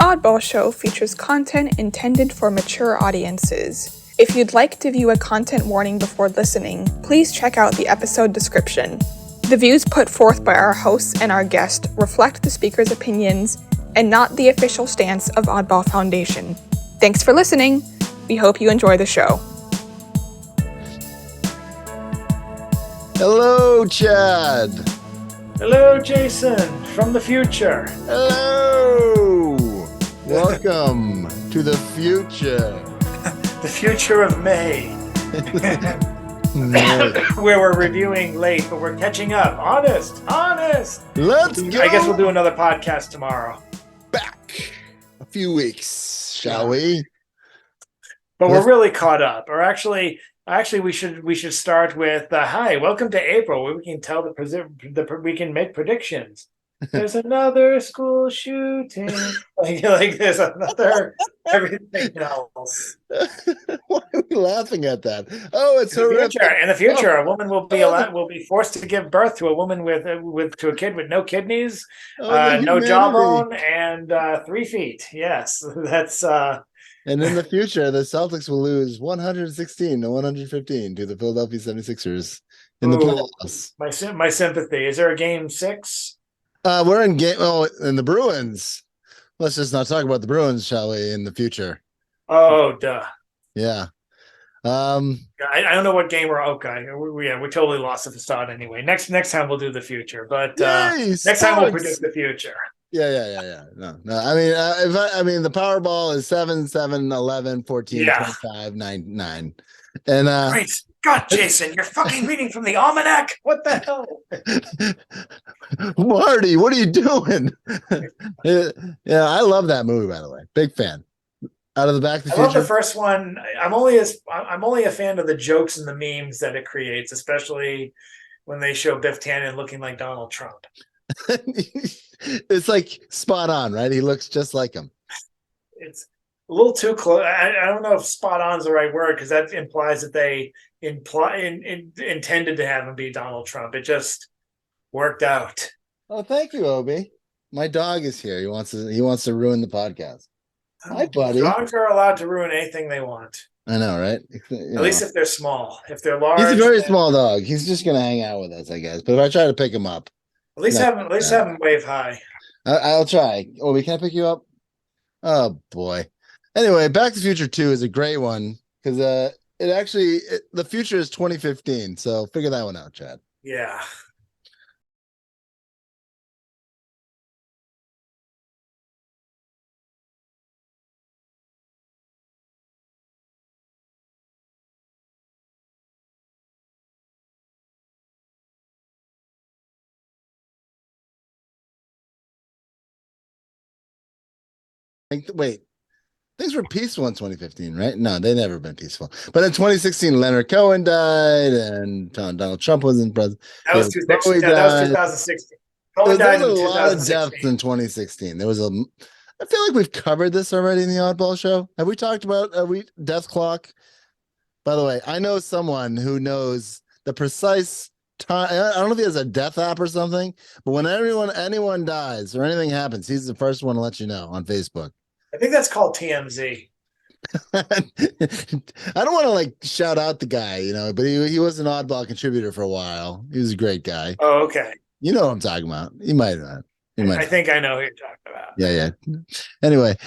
Oddball Show features content intended for mature audiences. If you'd like to view a content warning before listening, please check out the episode description. The views put forth by our hosts and our guest reflect the speaker's opinions and not the official stance of Oddball Foundation. Thanks for listening. We hope you enjoy the show. Hello, Chad. Hello, Jason, from the future. Hello. Welcome to the future. The future of May. Where we're reviewing late, but we're catching up. Honest. Let's go. I guess we'll do another podcast tomorrow. Back a few weeks, shall we? But we're really caught up. Or actually, we should start with hi, welcome to April, where we can tell we can make predictions. There's another school shooting. like there's another everything else. Why are we laughing at that? Oh, it's horrific. In the future, a woman will be forced to give birth to a woman to a kid with no kidneys, no jawbone, and 3 feet. Yes, that's. And in the future, the Celtics will lose 116-115 to the Philadelphia 76ers in the playoffs. My sympathy. Is there a game 6? We're in in the Bruins. Let's just not talk about the Bruins, shall we, in the future? Oh, duh. Yeah. I don't know what game we're okay. We totally lost the facade anyway. Next time we'll do the future, but next time we'll predict the future. Yeah. No. I mean, the Powerball is 7, 7, 11, 14, 25, 9. And Great God, Jason, you're fucking reading from the almanac. What the hell? Marty, what are you doing? Yeah, I love that movie, by the way. Big fan. Out of the Back to the Future. I love the first one. I'm only a fan of the jokes and the memes that it creates, especially when they show Biff Tannen looking like Donald Trump. It's like spot on, right? He looks just like him. It's a little too close. I don't know if spot on is the right word, because that implies that they intended to have him be Donald Trump. It just worked out. Oh, thank you, Obi. My dog is here. He wants to ruin the podcast. Hi, buddy. Dogs are allowed to ruin anything they want. I know, right? At least if they're small. If they're large, he's a very small dog. He's just gonna hang out with us, I guess. But if I try to pick him up, at least have him wave hi. I'll try. Obi, can I pick you up? Oh boy. Anyway, Back to the Future 2 is a great one because the future is 2015. So figure that one out, Chad. Yeah. Wait. Things were peaceful in 2015, right? No, they never been peaceful. But in 2016, Leonard Cohen died, and Donald Trump was in president. That was 2016. Cohen died in 2016. There was a lot of deaths in 2016. I feel like we've covered this already in the Oddball Show. Have we talked about death clock? By the way, I know someone who knows the precise time. I don't know if he has a death app or something, but when anyone dies or anything happens, he's the first one to let you know on Facebook. I think that's called TMZ. I don't want to shout out the guy, but he was an Oddball contributor for a while. He was a great guy. Oh, okay. You know what I'm talking about. You might not. I think I know who you're talking about. Yeah. Anyway.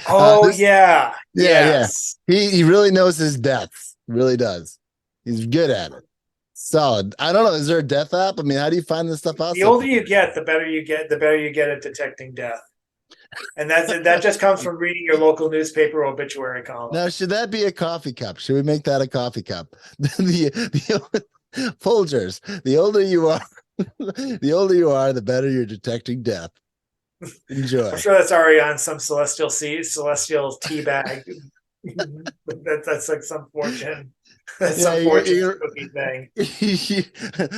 Yeah. Yes. He really knows his deaths. He really does. He's good at it. Solid. I don't know. Is there a death app? I mean, how do you find this stuff out? The older you get, the better you get at detecting death. And that just comes from reading your local newspaper obituary column. Now, should that be a coffee cup? Should we make that a coffee cup? the Folgers. The older you are, the better you're detecting death. Enjoy. I'm sure that's already on some celestial tea bag. that's like some fortune. That's some fortune cookie thing.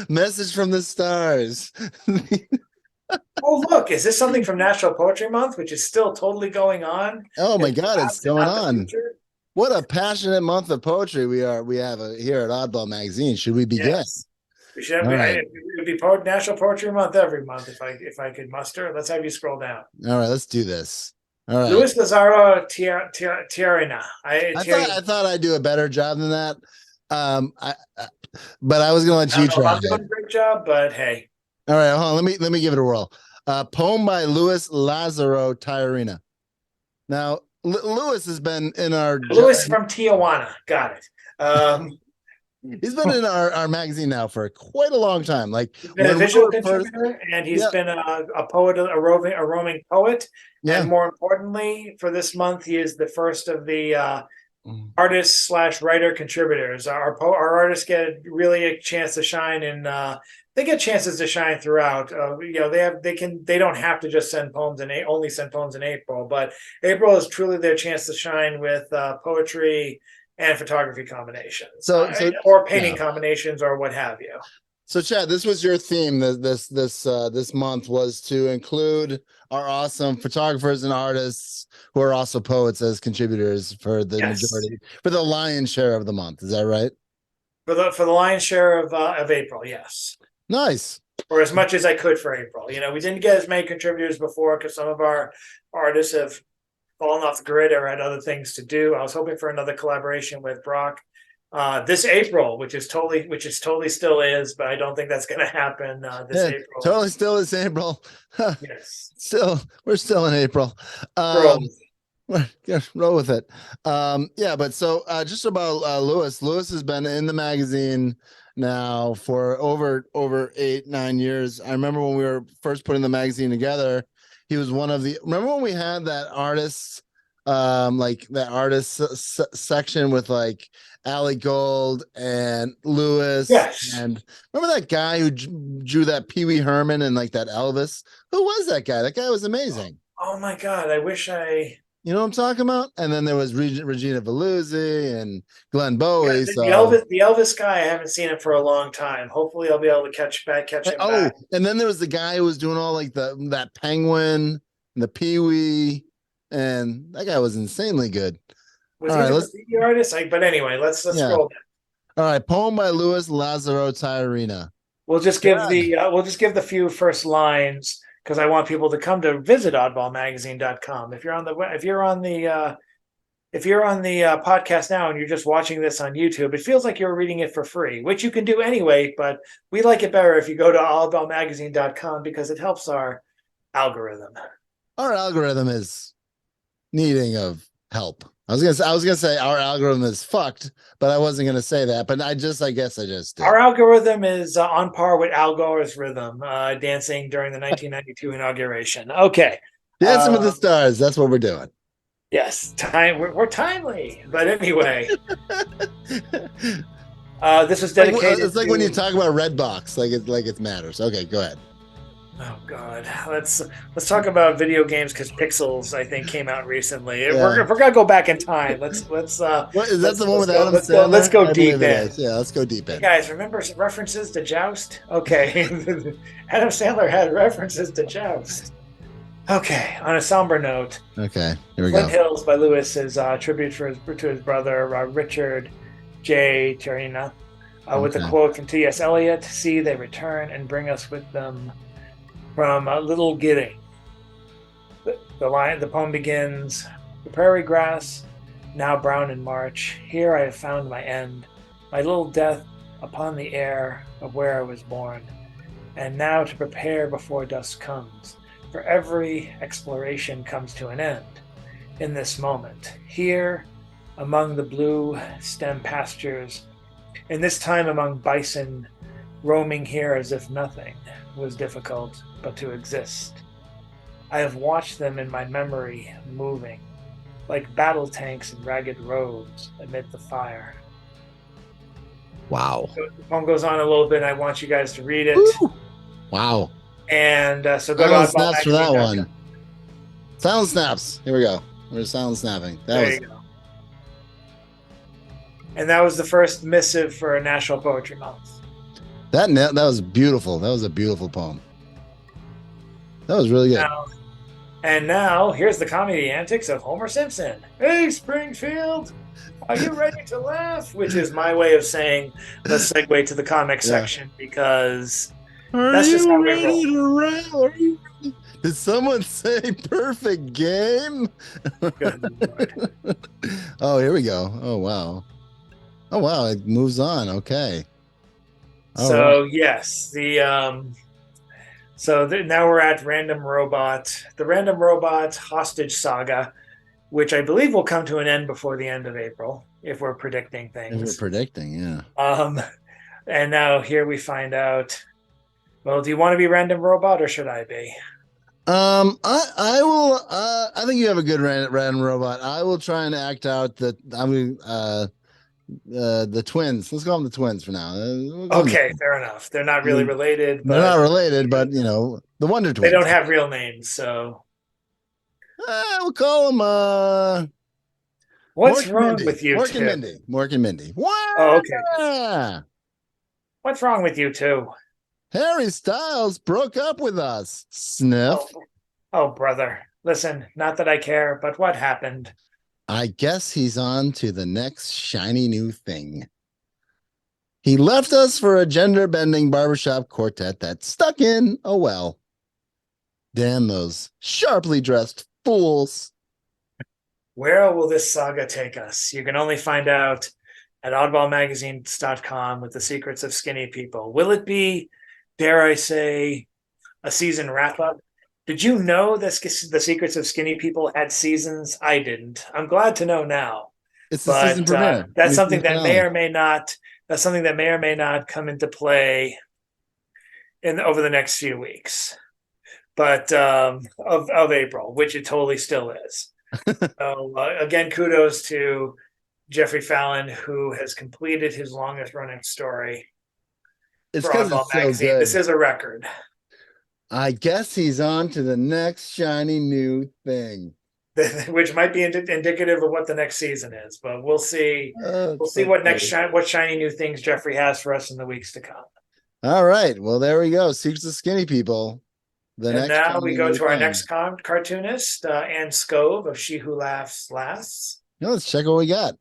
Message from the stars. Oh, look, is this something from National Poetry Month, which is still totally going on? Oh my God, it's going on. What a passionate month of poetry we have here at Oddball Magazine. Should we begin? Yes. We should have it would be National Poetry Month every month if I could muster. Let's have you scroll down. All right, let's do this. All right. Luis Lazaro Tiarina. I thought I'd do a better job than that. But I was going to let you try. I'm doing a great job, but hey. All right, hold on. Let me give it a whirl. Poem by Luis Lazaro Tiarina. Now, Luis has been in our Luis from Tijuana. Got it. He's been in our magazine now for quite a long time. Like he's been a visual contributor, and he's been a poet, a roaming poet. Yeah. And more importantly, for this month, he is the first of the artist / writer contributors. Our artists get really a chance to shine, and they get chances to shine throughout. They don't have to just send poems and only send poems in April, but April is truly their chance to shine with poetry and photography combinations, or painting combinations, or what have you. So, Chad, this was your theme. This month was to include our awesome photographers and artists who are also poets as contributors for the majority, for the lion's share of the month. Is that right? For the lion's share of April, yes. Nice. Or as much as I could for April. We didn't get as many contributors before because some of our artists have fallen off the grid or had other things to do. I was hoping for another collaboration with Brock this April, which totally still is, but I don't think that's going to happen April. Totally still is April. Yes. We're still in April. Roll with it. But so just about Luis. Luis has been in the magazine now for over 8-9 years. I remember when we were first putting the magazine together, he was one of the. Remember when we had that artists, section with like Allie Gold and Lewis. Yes. And remember that guy who drew that Pee Wee Herman and like that Elvis? Who was that guy? That guy was amazing. Oh my God. I wish I. You know what I'm talking about? And then there was Regina Veluzzi and Glenn Bowie. Yeah, the Elvis guy, I haven't seen him for a long time. Hopefully I'll be able to catch him back. And then there was the guy who was doing all like that Penguin and the Pee Wee, and that guy was insanely good. Was he the artist? But anyway, let's scroll down. All right, poem by Luis Lazaro Tiarina. We'll just give the few first lines, because I want people to come to visit oddballmagazine.com. If you're on the podcast now and you're just watching this on YouTube, it feels like you're reading it for free, which you can do anyway, but we like it better if you go to oddballmagazine.com because it helps our algorithm. Our algorithm is needing of help. I was gonna say our algorithm is fucked, but I wasn't gonna say that. But I guess I just did. Our algorithm is on par with Al Gore's rhythm, dancing during the 1992 inauguration. Okay, Dancing with the Stars. That's what we're doing. Yes, we're timely. But anyway, this was dedicated. It's like when you talk about Redbox, like it matters. Okay, go ahead. Oh God, let's talk about video games because Pixels, I think, came out recently. Yeah. If we're gonna go back in time, let's. What is that? The one with Adam Sandler? Let's go deep in. Yeah, let's go deep in. Hey guys, remember references to Joust? Okay, Adam Sandler had references to Joust. Okay, on a somber note. Okay, here we go. Flint Hills by Lewis is a tribute to his brother Richard J. Tiarina, with a quote from T.S. Eliot: "See, they return and bring us with them." From Little Gidding. The poem begins, "The prairie grass, now brown in March, here I have found my end, my little death upon the air of where I was born, and now to prepare before dusk comes, for every exploration comes to an end. In this moment, here, among the blue stem pastures, in this time among bison, roaming here as if nothing was difficult but to exist. I have watched them in my memory moving, like battle tanks in ragged roads amid the fire." Wow. So the poem goes on a little bit. I want you guys to read it. Woo! Wow. And so go to snaps for that one. Silent snaps. Here we go. We're silent snapping. There you go. And that was the first missive for National Poetry Month. That was beautiful. That was a beautiful poem. That was really good. Now, here's the comedy antics of Homer Simpson. "Hey, Springfield, are you ready to laugh?" Which is my way of saying, let's segue to the comic section, because that's just how we roll. Are you ready Did someone say perfect game? Good Lord. Oh, here we go. Oh, wow. Oh, wow. It moves on. Okay. All right. So yes, now we're at the Random Robot Hostage Saga, which I believe will come to an end before the end of April, if we're predicting If we're things. predicting, yeah. Um, and now here we find out. Well, do you want to be Random Robot or should I be? I will. I think you have a good random robot. I will try and act out the twins. Let's call them the twins for now. We'll call them Okay, fair enough. They're not really related, they're not but related, but the Wonder they Twins. don't have real names. So We'll call them what's Mork and wrong Mindy. with you Mork and two? Mindy. Mork and Mindy. Oh, okay. Wow! What's wrong with you two? Harry Styles broke up with us. Sniff. Oh, oh, brother. Listen, not that I care, but what happened? I guess he's on to the next shiny new thing. He left us for a gender bending barbershop quartet that stuck in a well. Damn those sharply dressed fools. Where will this saga take us? You can only find out at oddballmagazine.com with the secrets of skinny people. Will it be, dare I say, a season wrap up? Did you know that the secrets of skinny people had seasons? I didn't. I'm glad to know now. It's the season But premiere. that's Season something that may finale. or may not. That's something that may or may not come into play in over the next few weeks. But of April, which it totally still is. So again, kudos to Jeffrey Fallon, who has completed his longest running story It's for because Oddball it's so Magazine. This good. is a record. I guess he's on to the next shiny new thing. Which might be indicative of what the next season is, but we'll see. We'll It's see so what shiny new things Jeffrey has for us in the weeks to come. All right. Well, there we go. Secrets of Skinny People. The And next now we shiny go new to our thing. next cartoonist, Anne Scove of She Who Laughs Lasts. Let's check what we got.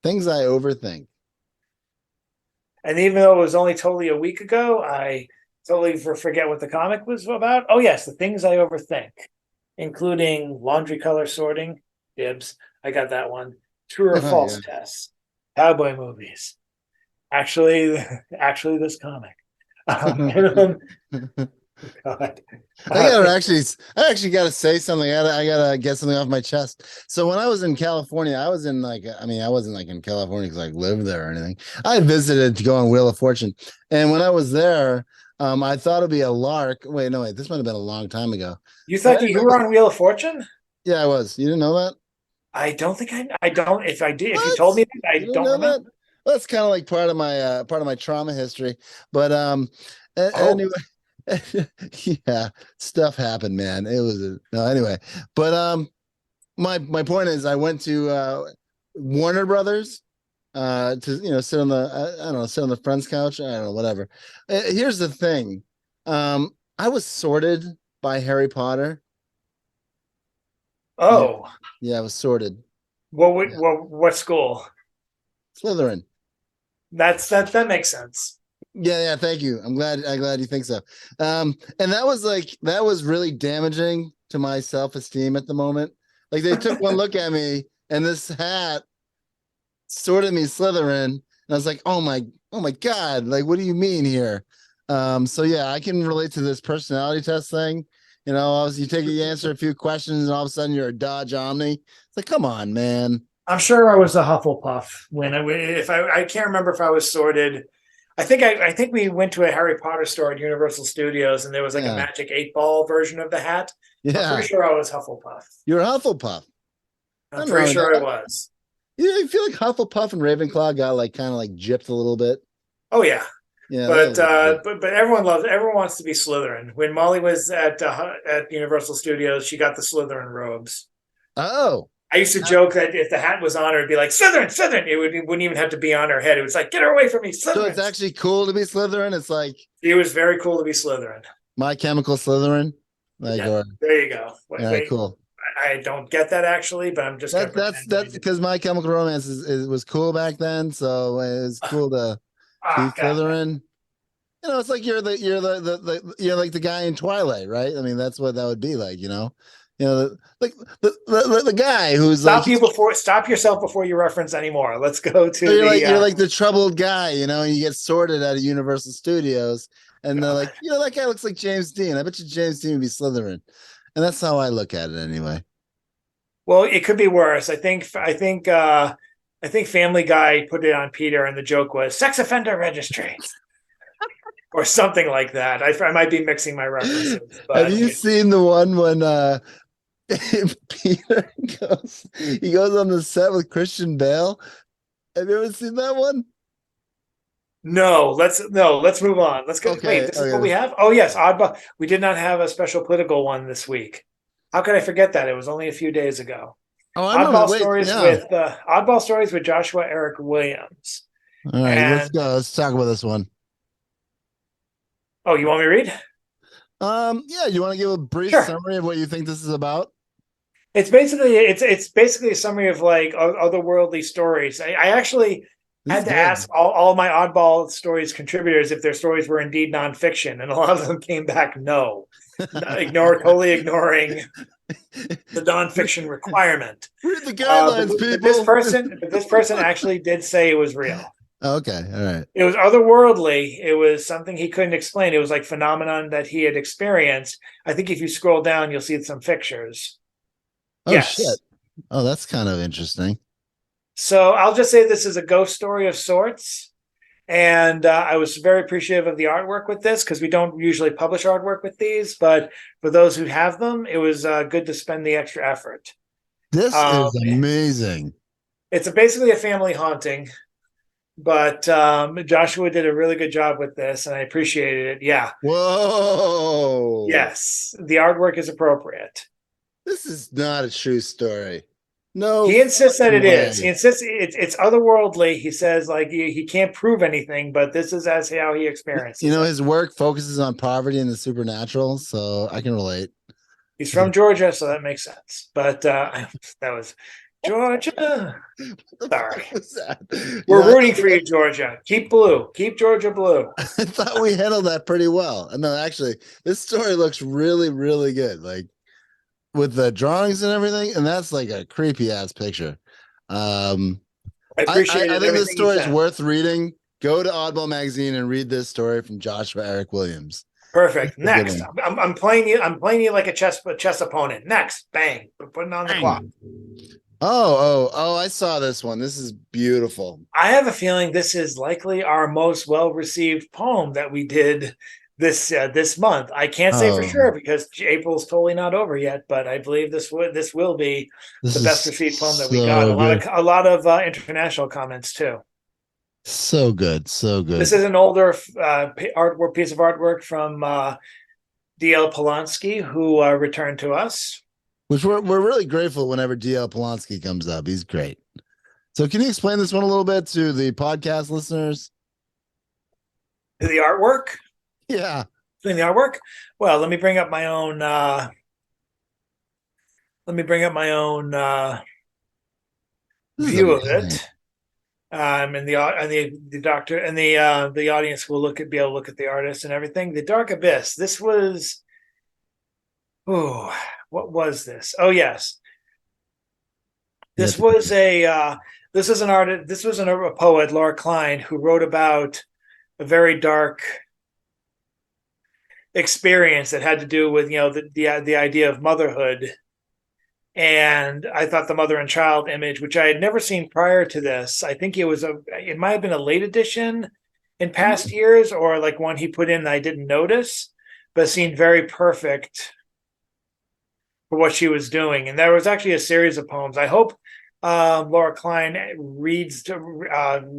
Things I overthink. And even though it was only totally a week ago, I totally forget what the comic was about. Oh, yes, the things I overthink, including laundry color sorting, dibs. I got that one. True or false tests, cowboy movies. Actually, this comic. God. I actually gotta say something. I gotta get something off my chest. So when I was in California, I was in I wasn't like in California because I lived there or anything. I visited to go on Wheel of Fortune. And when I was there, I thought it'd be a lark. Wait, this might have been a long time ago. You thought that you were on Wheel of Fortune? Yeah, I was. You didn't know that? I don't think I don't. If I did, if you What? told me that, I You didn't don't know remember. that? Well, that's kind of like part of my trauma history. But Oh, anyway, yeah, stuff happened, man. It was no anyway. But my point is I went to Warner Brothers to sit on the I don't know, sit on the friend's couch. I don't know, whatever. Here's the thing. I was sorted by Harry Potter. Yeah, oh. yeah, I was sorted. Yeah. What school? Slytherin. That makes sense. Yeah, thank you. I'm glad you think so. And that was really damaging to my self-esteem at the moment. Like they took one look at me and this hat sorted me Slytherin, and I was like, oh my God, like what do you mean here? So yeah, I can relate to this personality test thing. You answer a few questions and all of a sudden you're a Dodge Omni. It's like, come on, man. I'm sure I was a Hufflepuff when I can't remember if I was sorted. I think we went to a Harry Potter store at Universal Studios and there was like a Yeah. magic 8-ball version of the hat. I'm Yeah. pretty sure I was Hufflepuff. You're a Hufflepuff. I'm pretty sure I was. You feel like Hufflepuff and Ravenclaw got like kind of like gypped a little bit. Oh yeah. Yeah, But everyone wants to be Slytherin. When Molly was at Universal Studios, she got the Slytherin robes. oh, I used to joke that if the hat was on her, it'd be like Slytherin, Slytherin. It wouldn't even have to be on her head. It was like, get her away from me, Slytherin. so it's actually cool to be Slytherin. It's like it was very cool to be Slytherin. My Chemical Slytherin. Like, Yeah, there you go. All right, cool. I don't get that actually, but I'm just that's because My Chemical Romance was cool back then, so it was cool to be Slytherin. it's like you're like the guy in Twilight, right? I mean, that's what that would be like, like the guy who's Stop yourself before you reference anymore. Let's go to you're like the troubled guy, and you get sorted out of Universal Studios, and they're like, that guy looks like James Dean. I bet you James Dean would be Slytherin, and that's how I look at it anyway. Well, it could be worse. I think Family Guy put it on Peter, and the joke was sex offender registry. Or something like that. I might be mixing my references. But have you seen the one when Peter goes on the set with Christian Bale? Have you ever seen that one? No, let's move on. Let's go. Okay, Wait, this is what we have? Oh yes, Oddball. We did not have a special political one this week. How could I forget that? It was only a few days ago. Oh, Oddball Stories with Joshua Eric Williams. All right, let's go. Let's talk about this one. Oh, you want me to read? Yeah, you want to give a brief summary of what you think this is about? It's basically a summary of like otherworldly stories. I actually had to ask all my Oddball Stories contributors if their stories were indeed nonfiction, and a lot of them came back no, totally ignoring the nonfiction requirement. Read the guidelines, people. But this person actually did say it was real. Okay, all right. It was otherworldly. It was something he couldn't explain. It was like phenomenon that he had experienced. I think if you scroll down, you'll see some pictures. Oh, yes. Shit. Oh, that's kind of interesting. So I'll just say this is a ghost story of sorts. And I was very appreciative of the artwork with this because we don't usually publish artwork with these. But for those who have them, it was good to spend the extra effort. This is amazing. It's basically a family haunting. But Joshua did a really good job with this, and I appreciated it. Yeah. Whoa. Yes, the artwork is appropriate. This is not a true story. No. He insists that it is. He insists it's otherworldly. He says like he can't prove anything, but this is how he experiences. His work focuses on poverty and the supernatural, so I can relate. He's from Georgia, so that makes sense. But that was Georgia. Sorry. We're rooting for you, Georgia. Keep blue. Keep Georgia blue. I thought we handled that pretty well. No, actually, this story looks really, really good. Like with the drawings and everything, and that's like a creepy ass picture. I appreciate I think this story is worth reading. Go to Oddball Magazine and read this story from Joshua Eric Williams. Perfect. Next, I'm playing you like a chess opponent. Next, bang, we're putting on the clock. Oh, I saw this one. This is beautiful. I have a feeling this is likely our most well-received poem that we did this month. I can't say for sure because April's totally not over yet, but I believe this will be the best received poem that we got. A lot of international comments too. So good. This is an older piece of artwork from D.L. Polanski, who returned to us. Which we're really grateful whenever D.L. Polanski comes up. He's great. So can you explain this one a little bit to the podcast listeners? To the artwork? Yeah. Doing the artwork? Well, let me bring up my own view of it. And the doctor and the audience will be able to look at the artist and everything. The Dark Abyss. This was what was this? Oh yes. This was a poet, Laura Klein, who wrote about a very dark experience that had to do with the idea of motherhood. And I thought the mother and child image, which I had never seen prior to this, I think it might have been a late edition in past years, or like one he put in that I didn't notice, but seemed very perfect for what she was doing. And there was actually a series of poems. I hope Laura Klein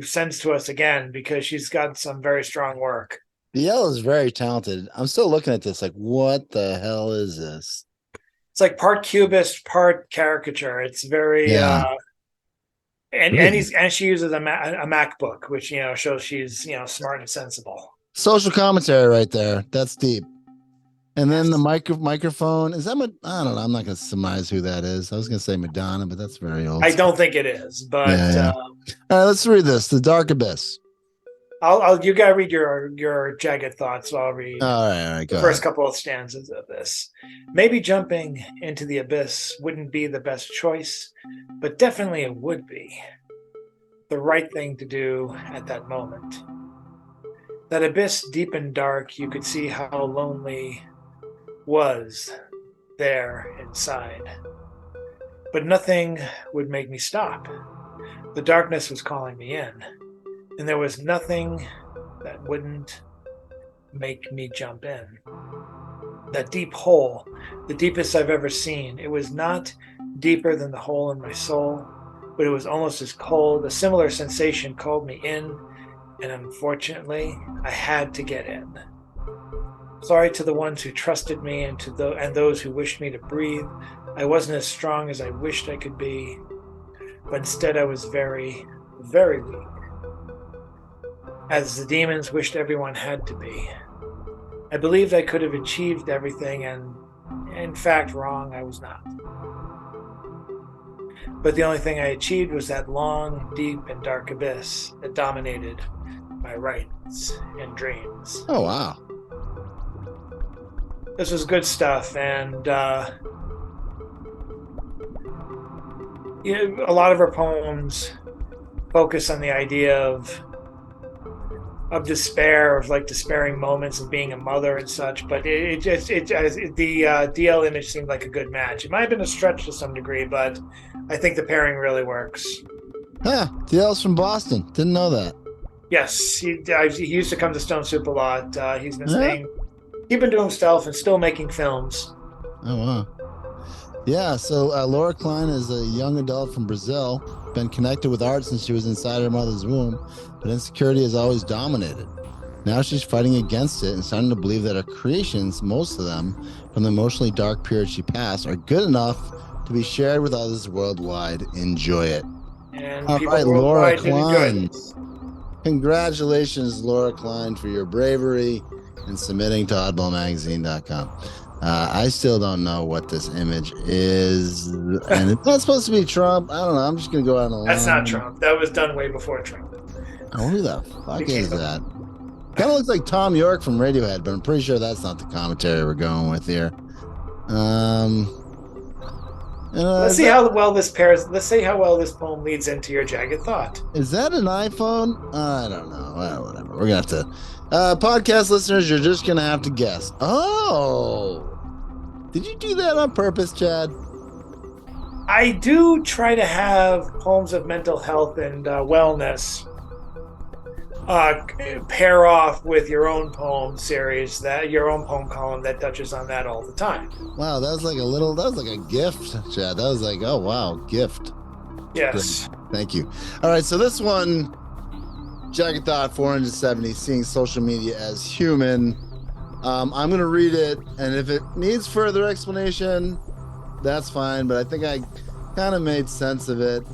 sends to us again, because she's got some very strong work. DL is very talented. I'm still looking at this like, what the hell is this? It's like part cubist, part caricature. It's very and she uses a MacBook, which shows she's smart and sensible. Social commentary right there. That's deep. And then the microphone, is that I don't know. I'm not going to surmise who that is. I was going to say Madonna, but that's very old. I don't think it is. But All right, let's read this. The Dark Abyss. I'll you gotta read your jagged thoughts, so I'll read All right, go the first ahead. couple of stanzas of this. Maybe jumping into the abyss wouldn't be the best choice, but definitely it would be the right thing to do at that moment. That abyss deep and dark, you could see how lonely was there inside. But nothing would make me stop. The darkness was calling me in, and there was nothing that wouldn't make me jump in. That deep hole, the deepest I've ever seen, it was not deeper than the hole in my soul, but it was almost as cold. A similar sensation called me in, and unfortunately, I had to get in. Sorry to the ones who trusted me and those who wished me to breathe. I wasn't as strong as I wished I could be, but instead I was very, very weak, as the demons wished everyone had to be. I believed I could have achieved everything, and in fact, wrong, I was not. But the only thing I achieved was that long, deep, and dark abyss that dominated my rights and dreams. Oh, wow. This was good stuff, and a lot of her poems focus on the idea of despair, of like despairing moments of being a mother and such. But the DL image seemed like a good match. It might have been a stretch to some degree, but I think the pairing really works. Huh, DL's from Boston. Didn't know that. Yes, he used to come to Stone Soup a lot. He's been staying, keeping to himself and still making films. Oh, wow. Yeah, so Laura Klein is a young adult from Brazil, been connected with art since she was inside her mother's womb, but insecurity has always dominated. Now she's fighting against it and starting to believe that her creations, most of them from the emotionally dark period she passed, are good enough to be shared with others worldwide. Enjoy it. And all people right, Laura worldwide did enjoy Klein. this. Congratulations, Laura Klein, for your bravery in submitting to oddballmagazine.com. I still don't know what this image is, and it's not supposed to be Trump. I don't know. I'm just gonna go out on a limb. That's not Trump. That was done way before Trump. Oh, who the fuck is that? Kind of looks like Tom York from Radiohead, but I'm pretty sure that's not the commentary we're going with here. Let's see how well this pairs. Let's see how well this poem leads into your jagged thought. Is that an iPhone? I don't know. Well, whatever. We're gonna have to. Podcast listeners, you're just gonna have to guess. Oh, did you do that on purpose, Chad? I do try to have poems of mental health and wellness pair off with your own poem series, that your own poem column that touches on that all the time. Wow, that was like a gift, Chad. That was like, oh wow, gift. Yes. Great. Thank you. All right, so this one, Jagged Thought 470, seeing social media as human. I'm going to read it, and if it needs further explanation, that's fine, but I think I kind of made sense of it.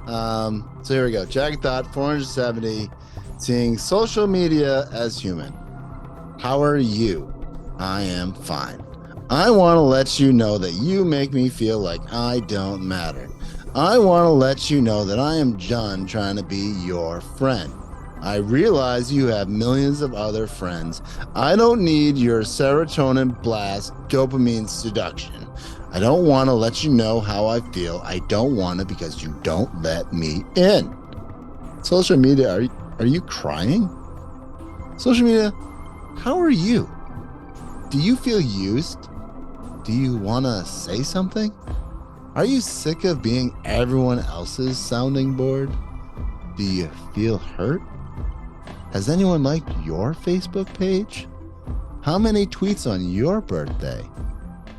So here we go. Jagged Thought 470, seeing social media as human. How are you? I am fine. I want to let you know that you make me feel like I don't matter. I want to let you know that I am John trying to be your friend. I realize you have millions of other friends. I don't need your serotonin blast, dopamine seduction. I don't want to let you know how I feel. I don't want to because you don't let me in. Social media, are you crying? Social media, how are you? Do you feel used? Do you want to say something? Are you sick of being everyone else's sounding board? Do you feel hurt? Has anyone liked your Facebook page? How many tweets on your birthday?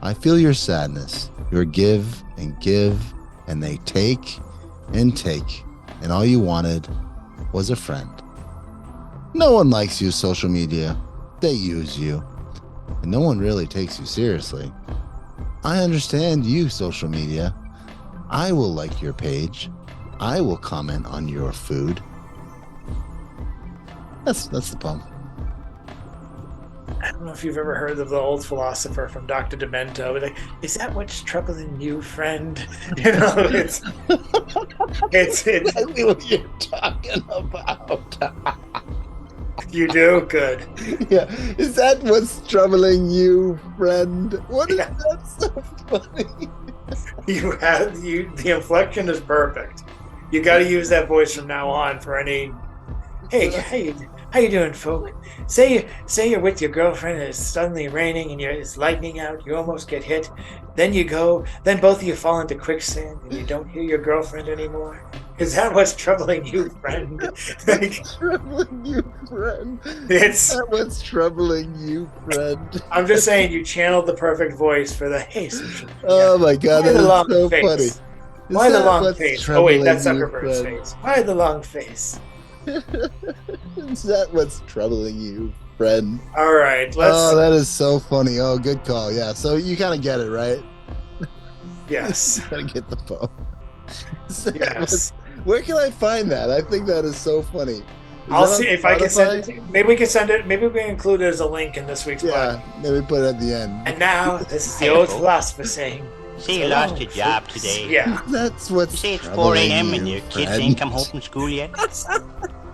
I feel your sadness, your give, and they take, and all you wanted was a friend. No one likes you, social media. They use you, and no one really takes you seriously. I understand you, social media. I will like your page. I will comment on your food. That's the poem. I don't know if you've ever heard of the old philosopher from Dr. Demento. Like, is that what's troubling you, friend? You know, it's exactly what you're talking about. You do? Good. Yeah. Is that what's troubling you, friend? What is Yeah. that so funny? The inflection is perfect. You got to use that voice from now on for any. Hey, how you doing, folk? Say you're with your girlfriend and it's suddenly raining and it's lightning out. You almost get hit. Then you go. Then both of you fall into quicksand and you don't hear your girlfriend anymore. Is that what's troubling you, friend? Troubling you, friend. It's. That what's troubling you, friend. I'm just saying you channeled the perfect voice for the hey, social media. Oh my God, Why that the is long so face? funny. Why the long what's face? Oh wait, that's troubling you, Zuckerberg's friend? face. Why the long face? Is that what's troubling you, friend? All right, let's. Oh, that is so funny. Oh, good call. Yeah, so you kind of get it, right? Yes. Gotta get the phone. Yes. Where can I find that? I think that is so funny. I'll see if I can send it to you. Maybe we can send it. Maybe we can include it as a link in this week's Yeah, maybe put it at the end. And now, this is the old philosopher saying. Say you lost your job today. Yeah. That's what's You say it's 4 troubling a.m. and you, your kids friend. ain't come home from school yet. All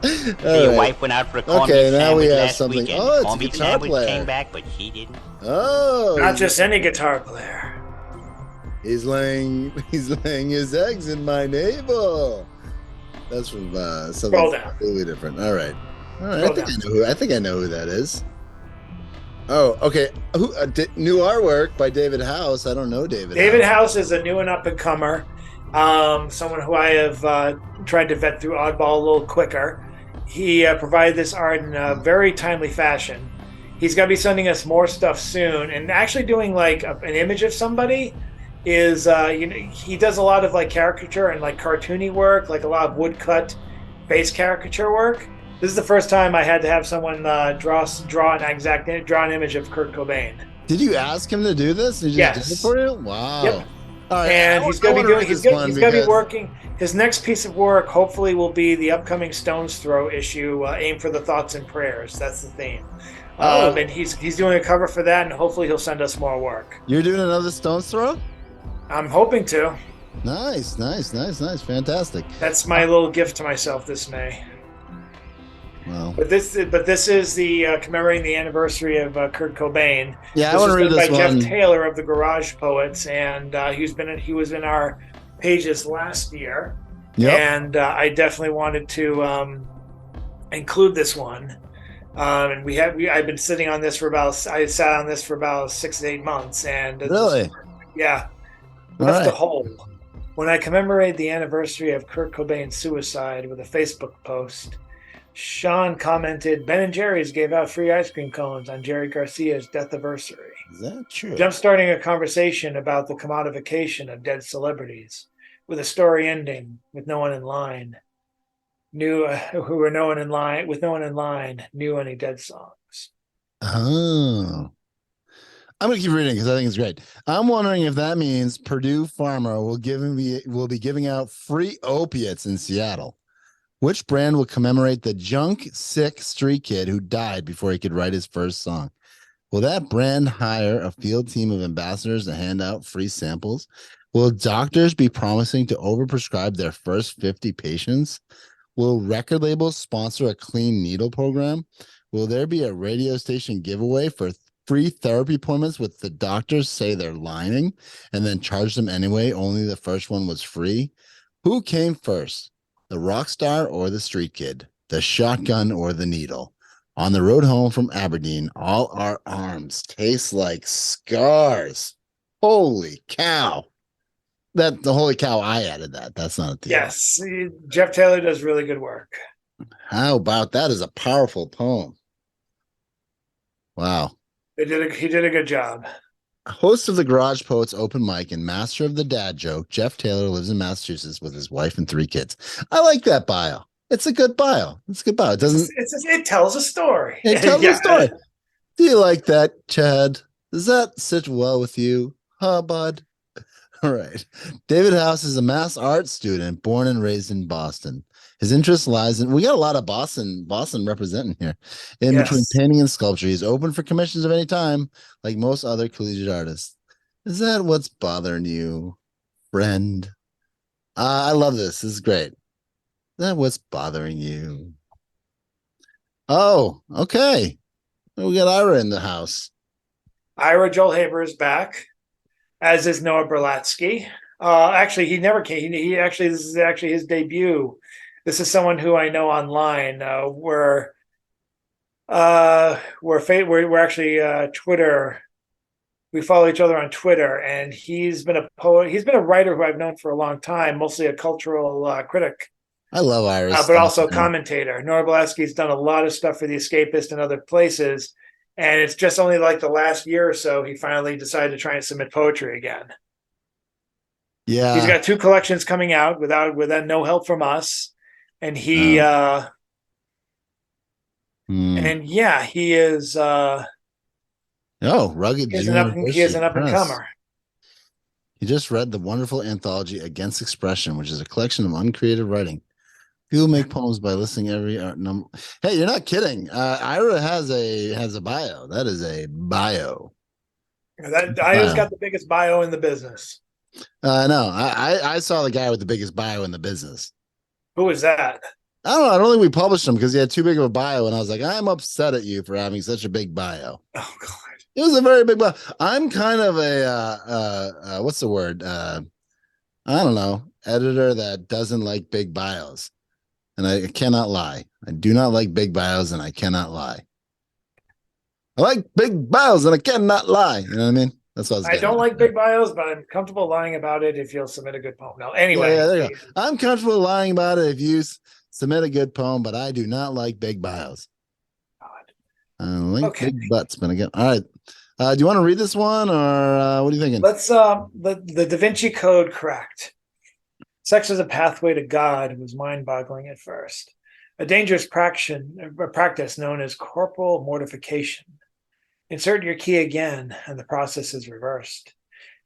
Your right. wife went out for a corned Okay, beef now we sandwich have last something. weekend. Oh, it's a Corned beef guitar sandwich player. came back, but she didn't. Oh, Not just any guitar player. he's laying his eggs in my navel. That's from something Scroll down. completely different. All right. Scroll I think I know who that is. Oh, okay. Who new artwork by David House? I don't know David. David House is a new and up and comer. Someone who I have tried to vet through Oddball a little quicker. He provided this art in a very timely fashion. He's going to be sending us more stuff soon, and actually doing like an image of somebody is he does a lot of like caricature and like cartoony work, like a lot of woodcut face caricature work. This is the first time I had to have someone draw an image of Kurt Cobain. Did you ask him to do this? Did you Yes. just do it for you? Wow. Yep. All right. And he's going to be doing. He's going to be working. His next piece of work, hopefully, will be the upcoming Stones Throw issue, "Aim for the Thoughts and Prayers." That's the theme. And he's doing a cover for that, and hopefully he'll send us more work. You're doing another Stones Throw? I'm hoping to. Nice. Fantastic. That's my little gift to myself this May. Well, But this is the commemorating the anniversary of Kurt Cobain. yeah, I want to read this by one. Jeff Taylor of the Garage Poets, and he was in our pages last year. Yep. And I definitely wanted to include this one. And I've been sitting on this I sat on this for about 6 to 8 months, and Really? yeah, All left a right. hole. When I commemorated the anniversary of Kurt Cobain's suicide with a Facebook post, Sean commented, "Ben & Jerry's gave out free ice cream cones on Jerry Garcia's death anniversary, Is that true? jump-starting a conversation about the commodification of dead celebrities, with a story ending with no one in line knew any dead songs." Oh. I'm gonna keep reading because I think it's great. I'm wondering if that means Purdue Pharma will be giving out free opiates in Seattle. Which brand will commemorate the junk, sick street kid who died before he could write his first song? Will that brand hire a field team of ambassadors to hand out free samples? Will doctors be promising to overprescribe their first 50 patients? Will record labels sponsor a clean needle program? Will there be a radio station giveaway for free therapy appointments with the doctors say they're lying and then charge them anyway? Only the first one was free. Who came first? The rock star or the street kid? The shotgun or the needle? On the road home from Aberdeen, all our arms taste like scars. Holy cow. The holy cow, I added that. That's not a deal. Yes, Jeff Taylor does really good work. How about that? Is a powerful poem. Wow. He did a good job. Host of the Garage Poets open mic and master of the dad joke, Jeff Taylor lives in Massachusetts with his wife and 3 kids. I like that bio. It's a good bio. It doesn't. It tells a story. It tells a story. Do you like that, Chad? Does that sit well with you, huh, bud? All right. David House is a mass art student born and raised in Boston. His interest lies in, we got a lot of Boston representing here. In between painting and sculpture, he's open for commissions of any time, like most other collegiate artists. Is that what's bothering you, friend? I love this. This is great. Is that what's bothering you? Oh, okay. We got Ira in the house. Ira Joel Haber is back, as is Noah Berlatsky. Actually, he never came. He actually, this is actually his debut. This is someone who I know online. We're actually Twitter. We follow each other on Twitter, and he's been a poet. He's been a writer who I've known for a long time, mostly a cultural critic, I love Ira's but stuff, also a man. commentator. Nora Blasky's done a lot of stuff for The Escapist and other places, and it's just only like the last year or so he finally decided to try and submit poetry again. Yeah. He's got 2 collections coming out without no help from us, and he and yeah, he is. Rugged He is University an up and Press. comer. He just read the wonderful anthology Against Expression, which is a collection of uncreative writing. People make poems by listing every art number. Hey, you're not kidding. Ira has a bio. That is a bio. That Ira's got the biggest bio in the business. No, I saw the guy with the biggest bio in the business. Who is that? I don't know. I don't think we published him because he had too big of a bio, and I was like, I'm upset at you for having such a big bio. Oh God. It was a very big bio. I'm kind of a what's the word? I don't know, editor that doesn't like big bios. And I cannot lie. I do not like big bios, and I cannot lie. I like big bios, and I cannot lie. You know what I mean? That's what I don't like big bios, but I'm comfortable lying about it if you'll submit a good poem. No, anyway. Yeah, there you go. I'm comfortable lying about it if you submit a good poem, but I do not like big bios. I like big butts, but again, all right. Do you want to read this one, or what are you thinking? Let's the Da Vinci Code cracked. Sex as a pathway to God was mind-boggling at first. A dangerous practice known as corporal mortification. Insert your key again, and the process is reversed.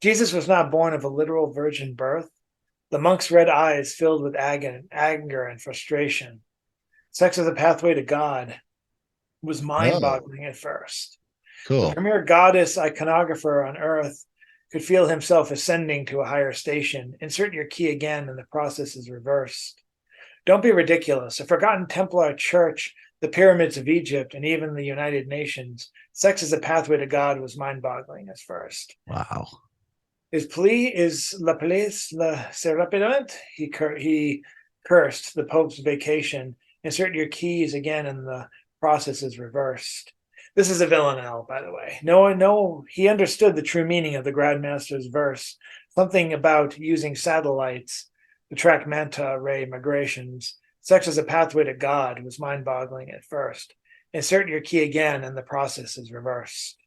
Jesus was not born of a literal virgin birth. The monk's red eyes filled with anger and frustration. Sex as a pathway to God was mind-boggling at first. Cool. The premier goddess iconographer on earth could feel himself ascending to a higher station. Insert your key again, and the process is reversed. Don't be ridiculous. A forgotten Templar church, the pyramids of Egypt, and even the United Nations. Sex as a pathway to God was mind-boggling at first. Wow. His plea is la police se rapidement. He cursed the Pope's vacation. Insert your keys again, and the process is reversed. This is a villanelle, by the way. No, he understood the true meaning of the Grandmaster's verse. Something about using satellites to track manta ray migrations. Sex as a pathway to God was mind-boggling at first. Insert your key again, and the process is reversed.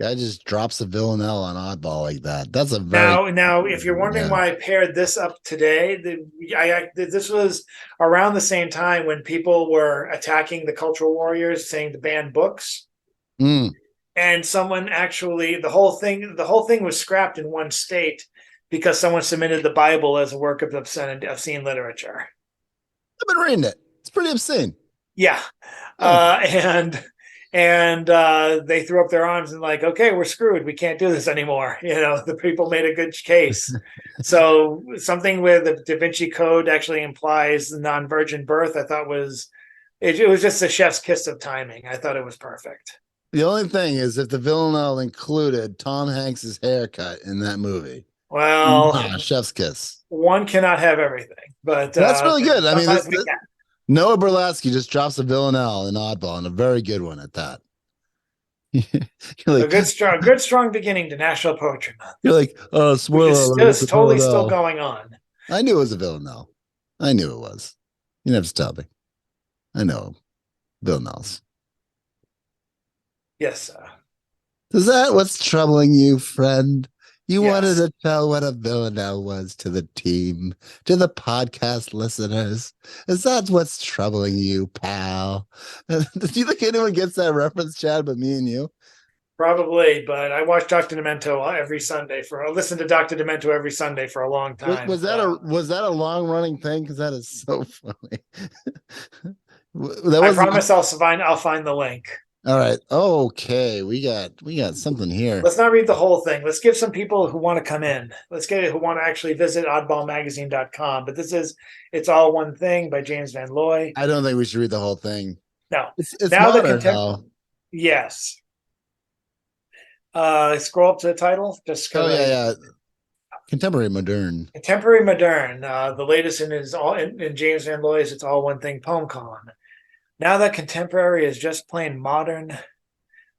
Guy just drops a villanelle on Oddball like that. That's a very now. If you're wondering why I paired this up today, this was around the same time when people were attacking the cultural warriors, saying to ban books. And someone actually the whole thing was scrapped in one state because someone submitted the Bible as a work of obscene literature. I've been reading it. It's pretty obscene. Yeah, and they threw up their arms and like, okay, we're screwed. We can't do this anymore. The people made a good case. So something where the Da Vinci Code actually implies non-virgin birth, I thought it was just a chef's kiss of timing. I thought it was perfect. The only thing is if the villanelle included Tom Hanks's haircut in that movie. Well, chef's kiss. One cannot have everything, but that's really good. I mean, we can. Noah Berlatsky just drops a villanelle in Oddball, and a very good one at that. Like, a good strong beginning to National Poetry Month. You're like, oh, spoiler! It's totally still going on. I knew it was a villanelle. I knew it was. You never have to tell me. I know villanelles. Yes, sir. Is that what's troubling you, friend? You wanted to tell what a villanelle was to the team, to the podcast listeners. Is that what's troubling you, pal? Do you think anyone gets that reference, Chad, but me and you? Probably, but I watch Dr. Demento every Sunday listen to Dr. Demento every Sunday for a long time. Was that a long running thing? Because that is so funny. I promise I'll find the link. All right. Okay. We got something here. Let's not read the whole thing. Let's give some people who want to come in. Who want to actually visit oddballmagazine.com. But It's All One Thing by James Van Looy. I don't think we should read the whole thing. No. It's Now the modern though. Yes. Scroll up to the title just Oh because yeah. Contemporary modern. Contemporary Modern. The latest in James Van Loy's It's All One Thing poem column. Now that contemporary is just plain modern,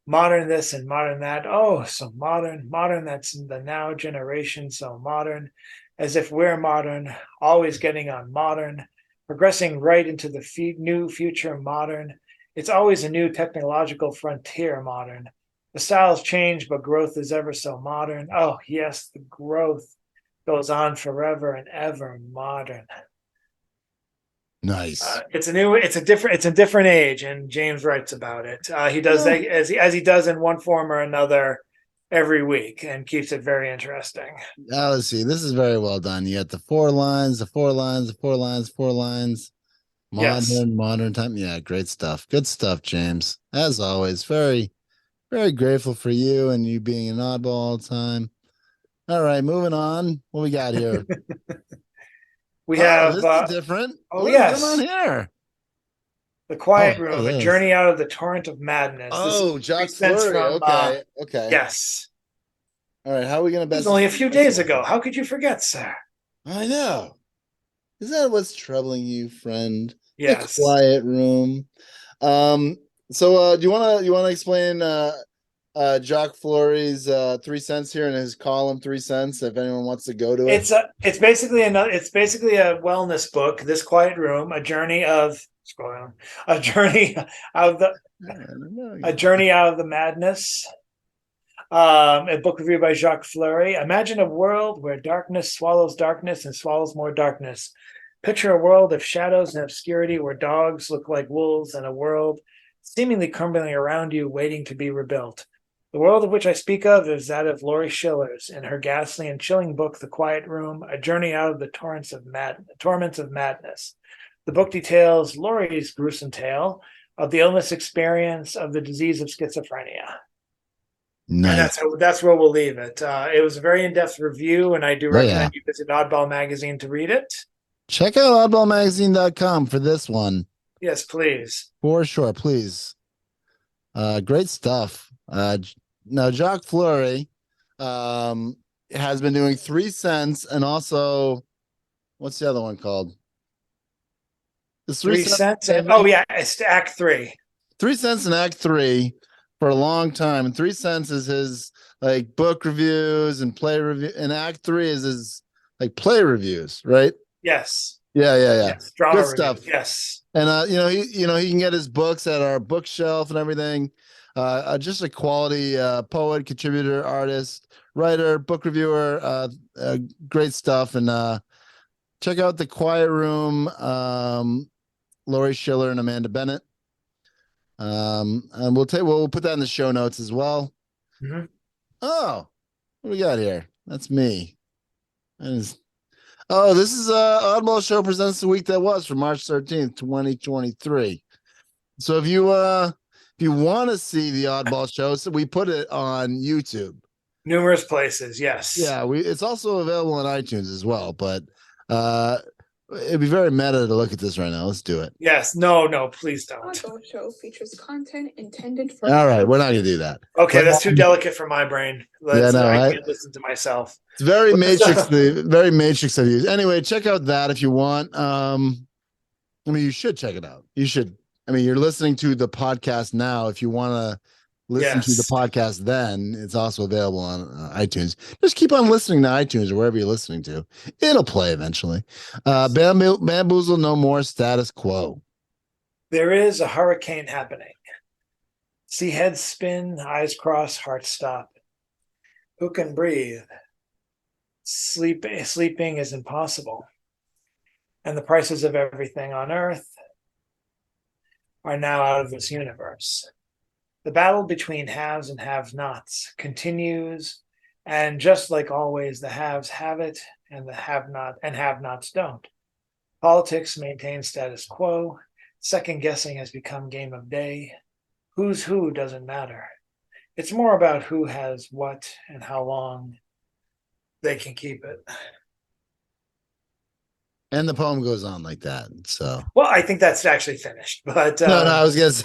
modern this and modern that. Oh, so modern, modern. That's the now generation. So modern, as if we're modern, always getting on modern, progressing right into the new future modern. It's always a new technological frontier modern. The styles change, but growth is ever so modern. Oh, yes, the growth goes on forever and ever modern. Nice. It's a different age, and James writes about it. He does that as he does in one form or another every week, and keeps it very interesting. Now let's see. This is very well done. You got the 4 lines, the 4 lines, the 4 lines, 4 lines. Yes. Modern time. Yeah, great stuff. Good stuff, James. As always, very, very grateful for you and you being an oddball all the time. All right, moving on. What we got here? We Oh, have this is different. oh What is going on yes, here? The Oh, Quiet I love Room, a this. journey out of the torrent of madness. This is Oh, Jacques presents Fleury. from Okay. Okay. yes. All right. How are we going to This best is only a few this days one? ago. How could you forget, sir? I know. Is that what's troubling you, friend? The Yes. quiet room. Um, do you wanna explain Jacques Fleury's 3 cents here in his column 3 cents if anyone wants to go to it? It's basically a wellness book, This Quiet Room, a journey out of the a journey out of the madness. A book review by Jacques Fleury. Imagine a world where darkness swallows darkness and swallows more darkness. Picture a world of shadows and obscurity where dogs look like wolves and a world seemingly crumbling around you, waiting to be rebuilt. The world of which I speak of is that of Laurie Schiller's in her ghastly and chilling book, The Quiet Room, A Journey Out of the Torments of Madness. The book details Laurie's gruesome tale of the illness experience of the disease of schizophrenia. Nice. And that's where we'll leave it. It was a very in-depth review, and I do recommend you visit Oddball Magazine to read it. Check out oddballmagazine.com for this one. Yes, please. For sure, please. Great stuff. Now Jacques Fleury has been doing 3 cents and also what's the other one called? It's 3 cents. Oh yeah, it's Act 3. 3 cents in Act 3 for a long time, and 3 cents is his like book reviews and play review, and Act 3 is his like play reviews, right? Yes. Yeah. Yes. Drama Good review. stuff. Yes. And he can get his books at our bookshelf and everything. Just a quality poet, contributor, artist, writer, book reviewer, great stuff. And check out The Quiet Room, Laurie Schiller and Amanda Bennett. And we'll put that in the show notes as well. Mm-hmm. Oh, what do we got here? That's me. This is Oddball Show presents the week that was for March 13th, 2023. So if you want to see the Oddball Show, so we put it on YouTube. Numerous places, yes. Yeah, it's also available on iTunes as well, but it'd be very meta to look at this right now. Let's do it. Yes. No, please don't. Oddball Show features content intended for. All right, we're not gonna do that. Okay, that's too delicate for my brain. I can't listen to myself. It's very very Matrix of you. Anyway, check out that if you want. You should check it out. You should. You're listening to the podcast now. If you want to listen to the podcast, then it's also available on iTunes. Just keep on listening to iTunes or wherever you're listening to. It'll play eventually. Bamboozle no more, status quo. There is a hurricane happening. See heads spin, eyes cross, hearts stop. Who can breathe? Sleeping is impossible. And the prices of everything on Earth are now out of this universe. The battle between haves and have-nots continues, and just like always, the haves have it, and the have-nots don't. Politics maintains status quo. Second guessing has become game of day. Who's who doesn't matter. It's more about who has what and how long they can keep it. And the poem goes on like that. So Well, I think that's actually finished, but no, I was gonna say,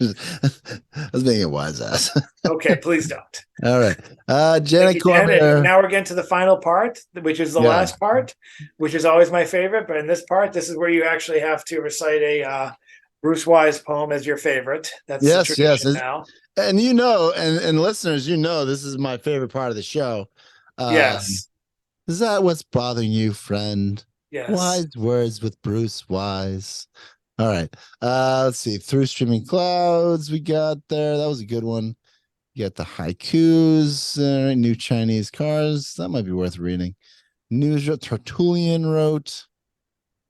I was being a wise ass. okay, please don't. All right. Thank Janet you, Jen. And Cormier. now we're getting to the final part, which is the Yeah. last part, which is always my favorite. But in this part, this is where you actually have to recite a Bruce Wise poem as your favorite. That's the Yes, tradition yes. now. And and listeners, this is my favorite part of the show. Yes. Is that what's bothering you, friend? Yes. Wise words with Bruce Wise. All right. Let's see. Through Streaming Clouds, we got there. That was a good one. You got the haikus, new Chinese cars. That might be worth reading. News Tertullian wrote.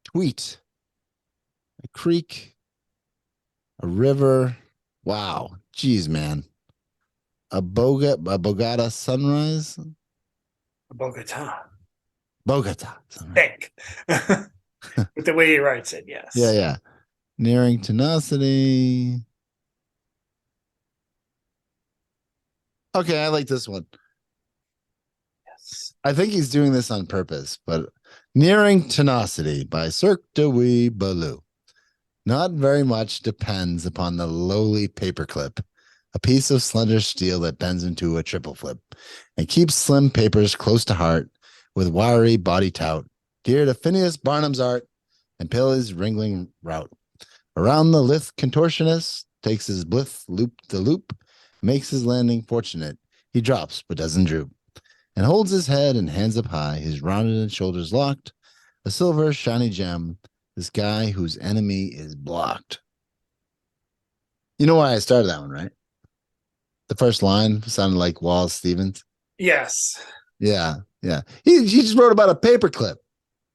Tweet. A creek. A river. Wow. Geez, man. A Bogota sunrise. Bogota. Sunrise. Think. With the way he writes it, yes. Yeah. Nearing tenacity. Okay, I like this one. Yes. I think he's doing this on purpose, but Nearing Tenacity by Cirque de Wee Baloo. Not very much depends upon the lowly paperclip, a piece of slender steel that bends into a triple flip and keeps slim papers close to heart with wiry body tout, dear to Phineas Barnum's art and Pilly's wrangling route. Around the lithe contortionist, takes his blith loop the loop, makes his landing fortunate. He drops but doesn't droop, and holds his head and hands up high, his rounded shoulders locked, a silver shiny gem, this guy whose enemy is blocked. You know why I started that one, right? The first line sounded like Wallace Stevens. Yes. Yeah. He just wrote about a paperclip.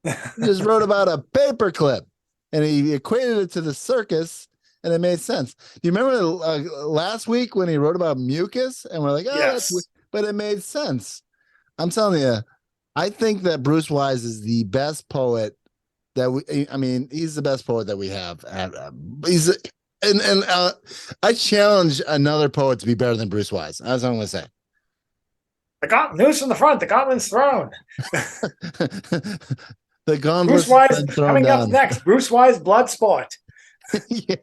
He just wrote about a paperclip, and he equated it to the circus, and it made sense. Do you remember last week when he wrote about mucus, and we're like, oh, yes. but it made sense. I'm telling you, I think that Bruce Wise is the best poet he's the best poet that we have. I challenge another poet to be better than Bruce Wise. That's what I'm going to say. News from the front. The goblin's thrown. The gauntlet. Bruce Wise coming up next. Bruce Wise blood sport. Yeah.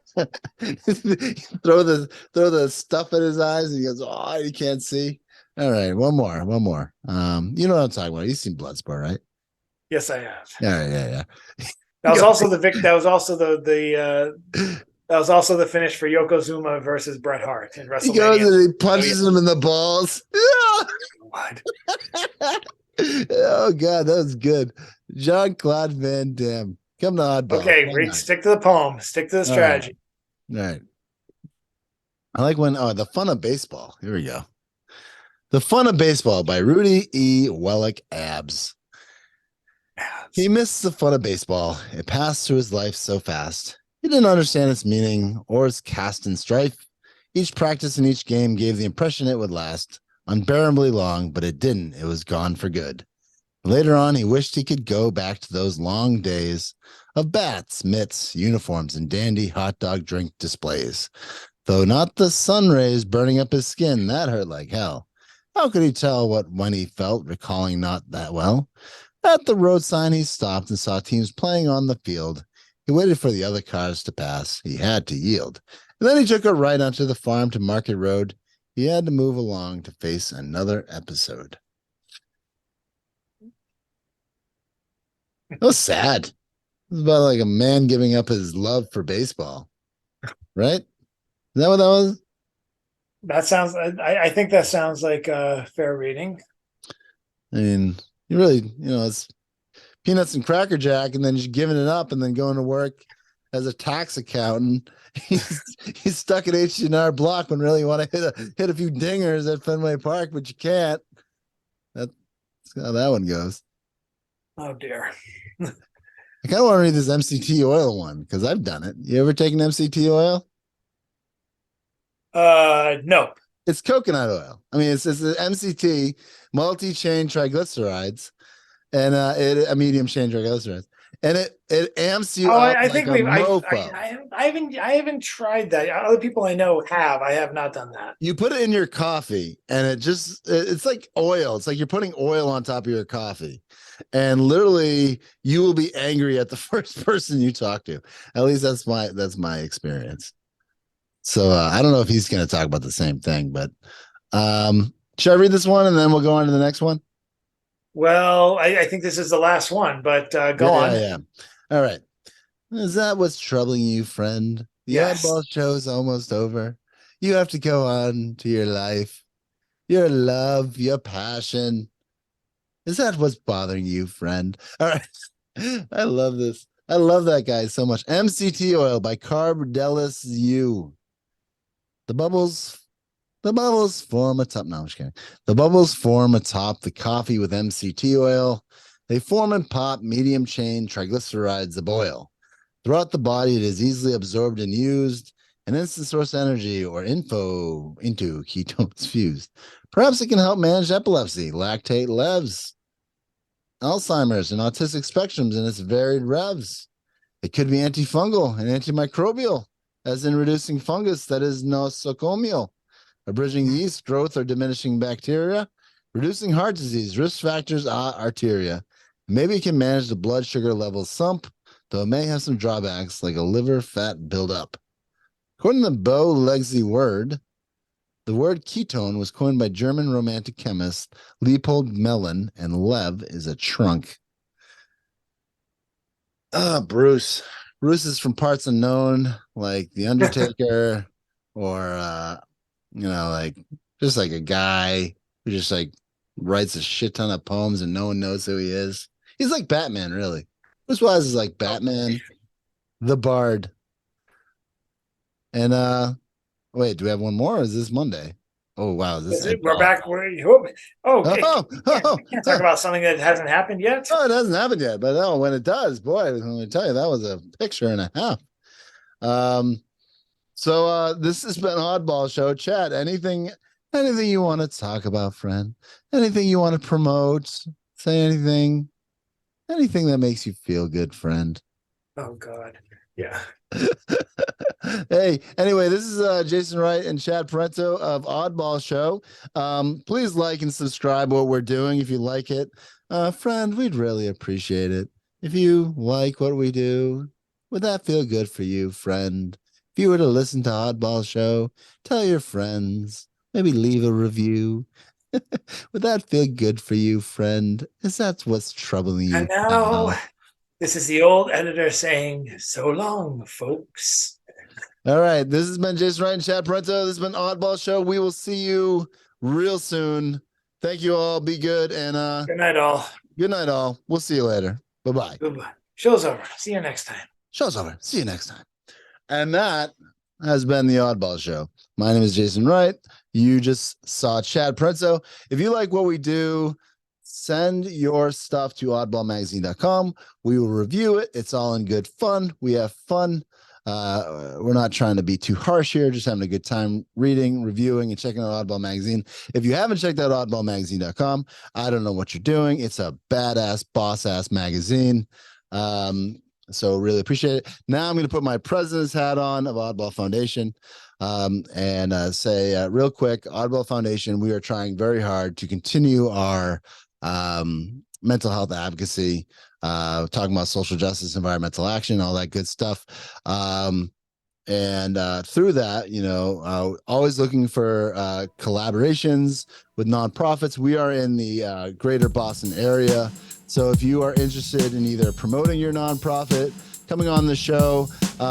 throw the stuff in his eyes, and he goes, "Oh, you can't see." All right, one more. You know what I'm talking about. You've seen Bloodsport, right? Yes, I have. Yeah. That was also the finish for Yokozuna versus Bret Hart in WrestleMania. He goes and he punches him in the balls. What? Oh God, that was good. Jean-Claude Van Damme. Come to Oddball. Okay, stick to the poem. Stick to the strategy. All right. I like the fun of baseball. Here we go. The Fun of Baseball by Rudy E. Wellick Abs. He missed the fun of baseball. It passed through his life so fast. He didn't understand its meaning or its cast and strife. Each practice and each game gave the impression it would last unbearably long, but it didn't. It was gone for good. Later on, he wished he could go back to those long days of bats, mitts, uniforms, and dandy hot dog drink displays. Though not the sun rays burning up his skin, that hurt like hell. How could he tell when he felt, recalling not that well? At the road sign, he stopped and saw teams playing on the field. He waited for the other cars to pass. He had to yield. And then he took a right onto the farm to Market Road. He had to move along to face another episode. It was sad. It was about like a man giving up his love for baseball. Right? Is that what that was? I think that sounds like a fair reading. I mean, you really, it's peanuts and Cracker Jack, and then just giving it up and then going to work as a tax accountant. He's stuck at H&R Block when really you want to hit a few dingers at Fenway Park, but you can't. That's how that one goes. Oh dear. I kind of want to read this MCT oil one because I've done it. You ever taken MCT oil? No. It's coconut oil. I mean, it's MCT, multi-chain triglycerides, and a medium chain triglycerides, and it amps you up. I think I haven't tried that. Other people I know have. I have not done that. You put it in your coffee, and it's like oil. It's like you're putting oil on top of your coffee. and literally you will be angry at the first person you talk to. At least that's my experience. So I don't know if he's going to talk about the same thing, but should I read this one and then we'll go on to the next one? Well, I think this is the last one, but go on. Yeah. All right. Is that what's troubling you, friend? The Yes. Oddball show's almost over. You have to go on to your life, your love, your passion. Is that what's bothering you, friend? All right. I love this. I love that guy so much. MCT oil by Cardellis U. The bubbles form atop. No, I'm just kidding. The bubbles form atop the coffee with MCT oil. They form and pop medium chain triglycerides of oil. Throughout the body, it is easily absorbed and used, an instant source energy or info into ketones fused. Perhaps it can help manage epilepsy, lactate levels, Alzheimer's, and autistic spectrums in its varied revs. It could be antifungal and antimicrobial, as in reducing fungus that is nosocomial, abridging yeast growth or diminishing bacteria, reducing heart disease, risk factors, arteria. Maybe it can manage the blood sugar level sump, though it may have some drawbacks like a liver fat buildup. According to Bo Legsy Word, the word ketone was coined by German romantic chemist Leopold Melon, and Lev is a trunk. Bruce. Bruce is from parts unknown, like The Undertaker, or like just like a guy who just like writes a shit ton of poems and no one knows who he is. He's like Batman, really. Bruce Willis is like Batman, the Bard. And wait, do we have one more? Or is this Monday? Oh wow, We're back. We can't talk about something that hasn't happened yet. Oh, it hasn't happened yet, but when it does, boy, let me tell you, that was a picture and a half. So this has been Oddball Show. Chad, anything you want to talk about, friend? Anything you want to promote? Say anything that makes you feel good, friend. Oh God. Yeah. Hey, anyway, this is Jason Wright and Chad Parento of Oddball Show. Please like and subscribe what we're doing if you like it. Friend, we'd really appreciate it. If you like what we do, would that feel good for you, friend? If you were to listen to Oddball Show, tell your friends, maybe leave a review. Would that feel good for you, friend? Is that what's troubling you? And now, this is the old editor saying, so long, folks. All right. This has been Jason Wright and Chad Parento. This has been Oddball Show. We will see you real soon. Thank you all. Be good. And good night, all. Good night, all. We'll see you later. Bye-bye. Goodbye. Show's over. See you next time. Show's over. See you next time. And that has been the Oddball Show. My name is Jason Wright. You just saw Chad Parento. If you like what we do, send your stuff to oddballmagazine.com. We will review it. It's all in good fun. We have fun. We're not trying to be too harsh here, just having a good time reading, reviewing, and checking out Oddball Magazine. If you haven't checked out oddballmagazine.com, I don't know what you're doing. It's a badass, boss-ass magazine. So really appreciate it. Now I'm going to put my president's hat on of Oddball Foundation and say real quick, Oddball Foundation, we are trying very hard to continue our mental health advocacy, talking about social justice, environmental action, all that good stuff. And through that, always looking for collaborations with nonprofits. We are in the greater Boston area. So if you are interested in either promoting your nonprofit, coming on the show,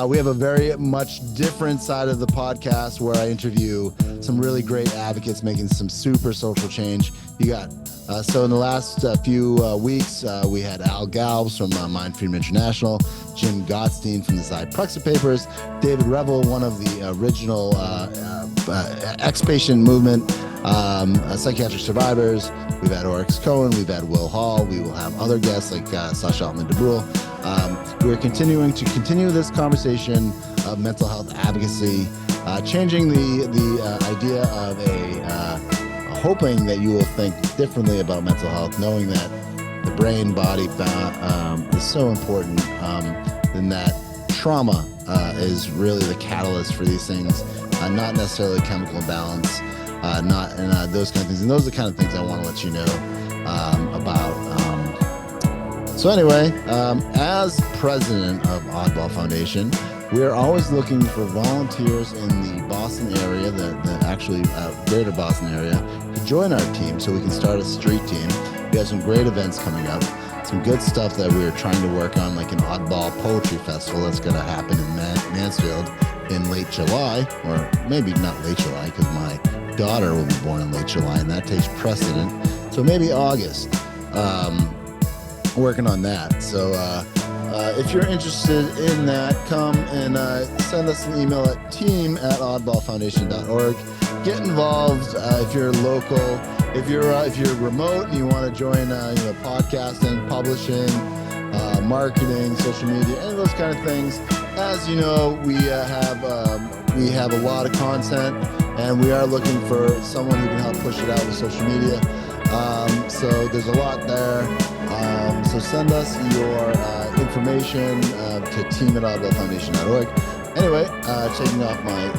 we have a very much different side of the podcast where I interview some really great advocates making some super social change. You got so in the last few weeks, we had Al Galbs from Mind Freedom International, Jim Gottstein from the Zyprexa Papers, David Revel, one of the original ex-patient movement psychiatric survivors. We've had Oryx Cohen, we've had Will Hall. We will have other guests like Sasha Altman de Bruhl. We're continuing this conversation of mental health advocacy, changing the idea of hoping that you will think differently about mental health, knowing that the brain body is so important, and that trauma is really the catalyst for these things, not necessarily chemical imbalance, those kind of things. And those are the kind of things I want to let you know about So anyway, as president of Oddball Foundation, we are always looking for volunteers in the Boston area, the actually greater Boston area, to join our team so we can start a street team. We have some great events coming up, some good stuff that we're trying to work on, like an Oddball Poetry Festival that's going to happen in Mansfield in late July, or maybe not late July because my daughter will be born in late July and that takes precedent. So maybe August. Working on that. So if you're interested in that, come and send us an email at team@oddballfoundation.org. Get involved if you're local. If you're remote and you want to join podcasting, publishing, marketing, social media, any of those kind of things. As you know, we have a lot of content, and we are looking for someone who can help push it out with social media. So there's a lot there. So send us your information to team@oddballfoundation.org. Anyway, taking off my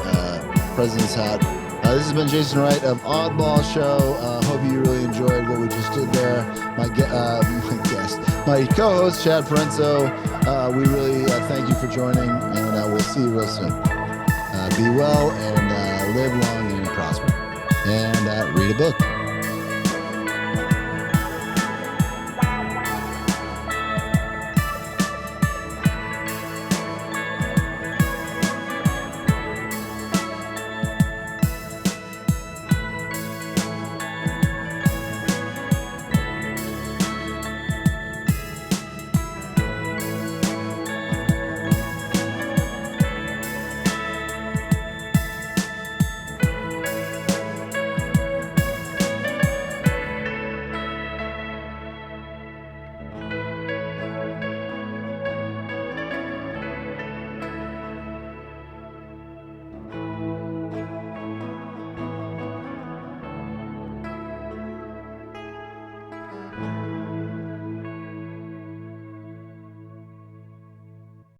president's hat. This has been Jason Wright of Oddball Show. Hope you really enjoyed what we just did there. My co-host Chad Parenzo. We really thank you for joining, and we'll see you real soon. Be well and live long and prosper. And read a book.